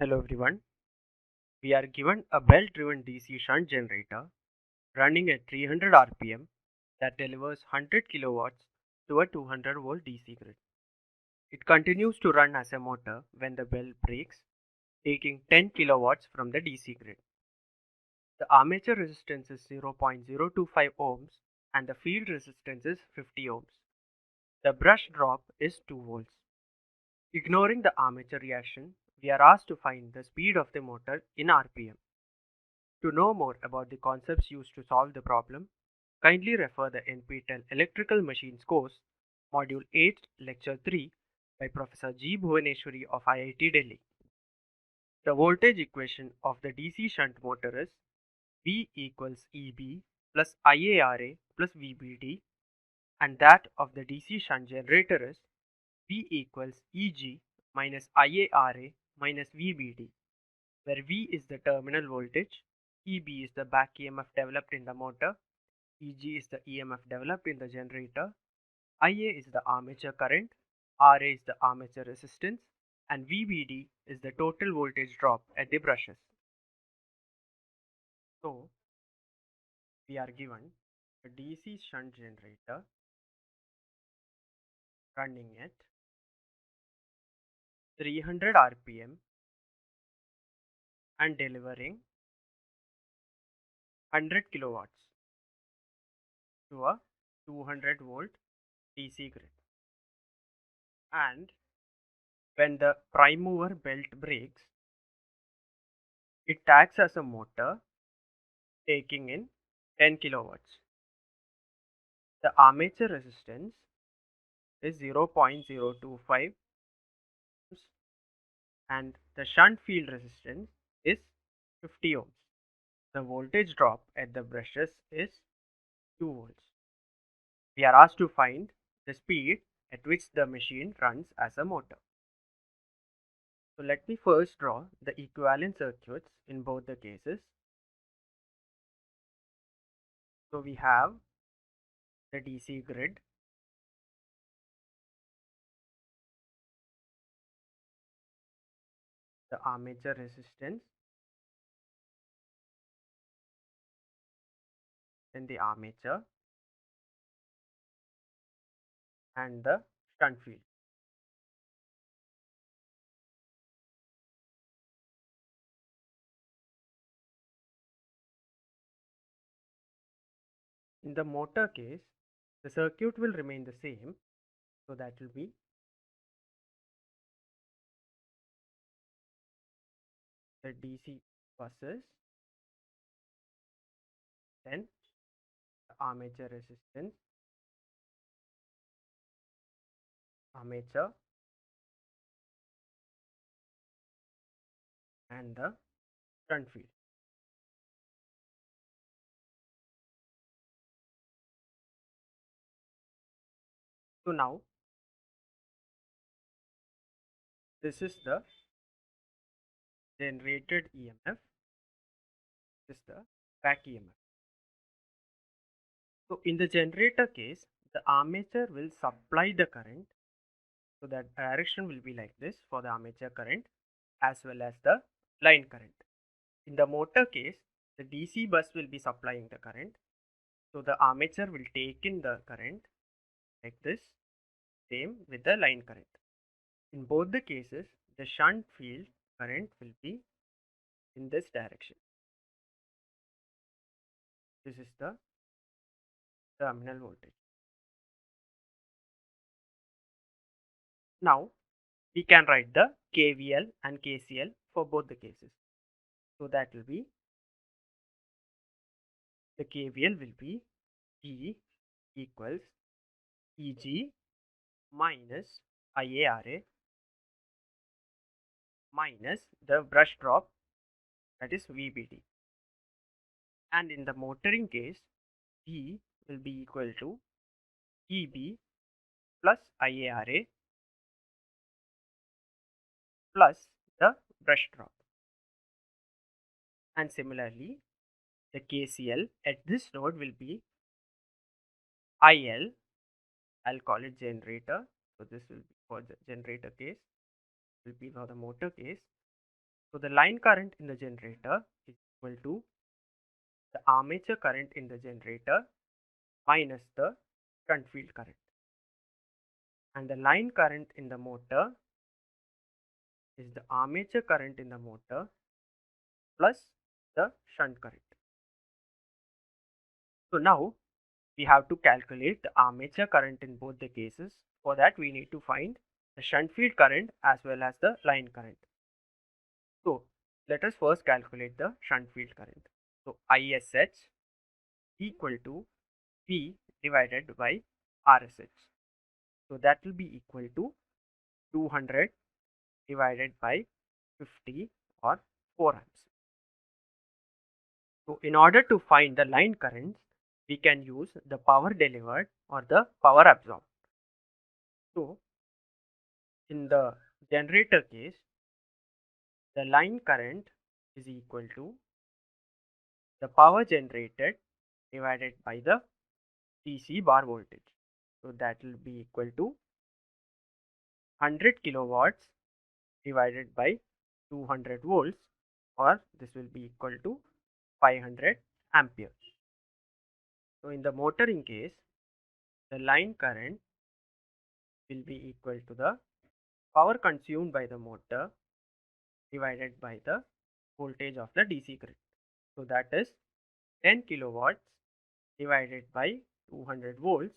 Hello everyone. We are given a belt-driven DC shunt generator running at 300 RPM that delivers 100 kilowatts to a 200 volt DC grid. It continues to run as a motor when the belt breaks, taking 10 kilowatts from the DC grid. The armature resistance is 0.025 ohms and the field resistance is 50 ohms. The brush drop is 2 volts. Ignoring the armature reaction, we are asked to find the speed of the motor in RPM. To know more about the concepts used to solve the problem, kindly refer the NPTEL Electrical Machines course, Module 8, Lecture 3 by Professor G. Bhuvaneshwari of IIT Delhi. The voltage equation of the DC shunt motor is V equals EB plus IARA plus VBD, and that of the DC shunt generator is V equals EG minus IARA minus VBD, where V is the terminal voltage, EB is the back EMF developed in the motor, EG is the EMF developed in the generator, IA is the armature current, RA is the armature resistance, and VBD is the total voltage drop at the brushes. So, we are given a DC shunt generator running at 300 RPM and delivering 100 kilowatts to a 200 volt DC grid. And when the prime mover belt breaks, it acts as a motor taking in 10 kilowatts. The armature resistance is 0.025 and the shunt field resistance is 50 ohms. The voltage drop at the brushes is 2 volts. We are asked to find the speed at which the machine runs as a motor. So let me first draw the equivalent circuits in both the cases. So we have the DC grid, the armature resistance, then the armature, and the shunt field. In the motor case, the circuit will remain the same, so that will be the DC buses, then the armature resistance, armature, and the shunt field. So now this is the generated EMF, this is the back EMF. So in the generator case, the armature will supply the current, so that direction will be like this for the armature current as well as the line current. In the motor case, the DC bus will be supplying the current, so the armature will take in the current like this, same with the line current. In both the cases, the shunt field current will be in this direction. This is the terminal voltage. Now we can write the KVL and KCL for both the cases. So that will be, the KVL will be E equals EG minus IARA minus the brush drop, that is VBD. And in the motoring case, E will be equal to EB plus IARA plus the brush drop. And similarly, the KCL at this node will be IL, I'll call it generator. So this will be for the generator case, will be for the motor case. So the line current in the generator is equal to the armature current in the generator minus the shunt field current. And the line current in the motor is the armature current in the motor plus the shunt current. So now we have to calculate the armature current in both the cases. For that we need to find the shunt field current as well as the line current. So let us first calculate the shunt field current. So ISH equal to P divided by RSH. So that will be equal to 200 divided by 50 or 4 amps. So in order to find the line currents, we can use the power delivered or the power absorbed. So in the generator case, the line current is equal to the power generated divided by the DC bar voltage. So that will be equal to 100 kilowatts divided by 200 volts, or this will be equal to 500 amperes. So in the motoring case, the line current will be equal to the power consumed by the motor divided by the voltage of the DC grid. So that is 10 kilowatts divided by 200 volts,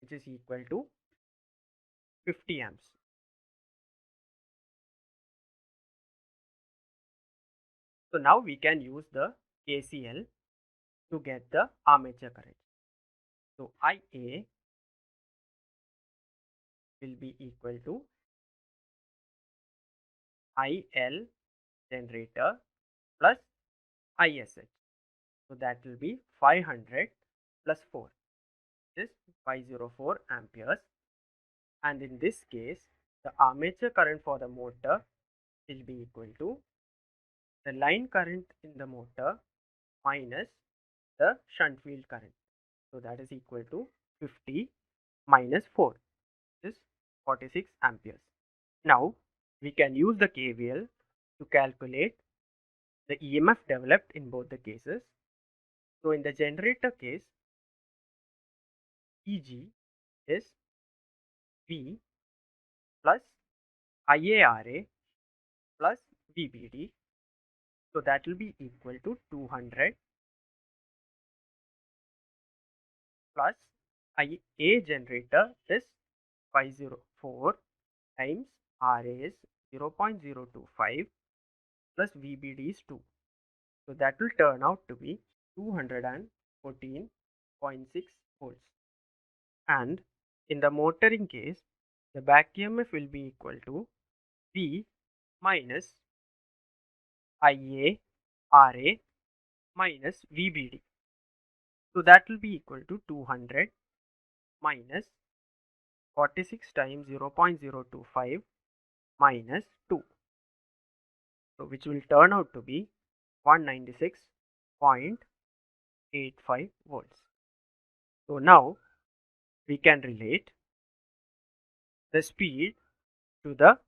which is equal to 50 amps. So now we can use the KCL to get the armature current. So IA will be equal to IL generator plus ISH. So that will be 500 plus 4, which is 504 amperes. And in this case, the armature current for the motor will be equal to the line current in the motor minus the shunt field current. So that is equal to 50 minus 4, which is 46 amperes. Now we can use the KVL to calculate the EMF developed in both the cases. So in the generator case, EG is V plus IARA plus VBD. So that will be equal to 200 plus IA generator is 504 times RA is 0.025 plus VBD is 2. So that will turn out to be 214.6 volts. And in the motoring case, the back EMF will be equal to V minus IA RA minus VBD. So that will be equal to 200 minus 46 times 0.025 minus 2. So which will turn out to be 196.85 volts. So now we can relate the speed to the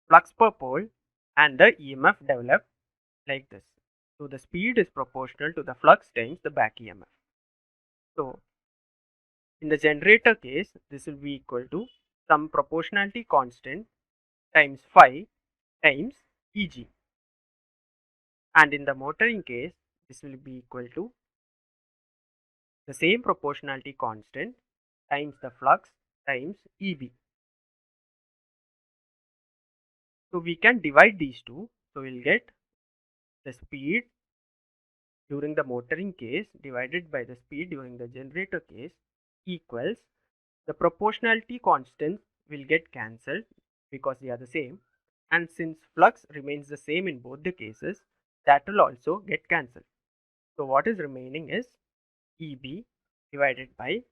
flux per pole and the EMF developed like this. So the speed is proportional to the flux times the back EMF. So in the generator case, this will be equal to some proportionality constant times phi times Eg. And in the motoring case, this will be equal to the same proportionality constant times the flux times Eb. So we can divide these two. So we'll get the speed during the motoring case divided by the speed during the generator case equals the proportionality constants will get cancelled because they are the same, and since flux remains the same in both the cases, that will also get cancelled. So what is remaining is Eb divided by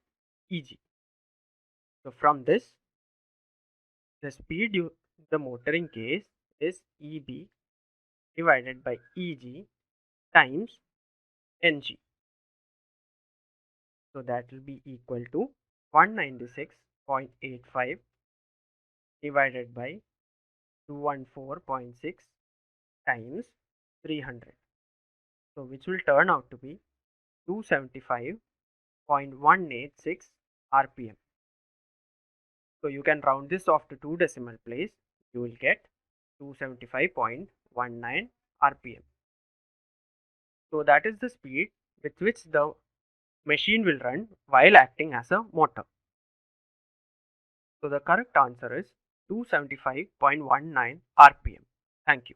Eg. So from this, the speed the motoring case is Eb divided by Eg times Ng. So that will be equal to 196.85 divided by 214.6 times 300. So which will turn out to be 275.186 RPM. So you can round this off to 2 decimal place. You will get 275.19 RPM. So that is the speed with which the machine will run while acting as a motor. So the correct answer is 275.19 RPM. Thank you.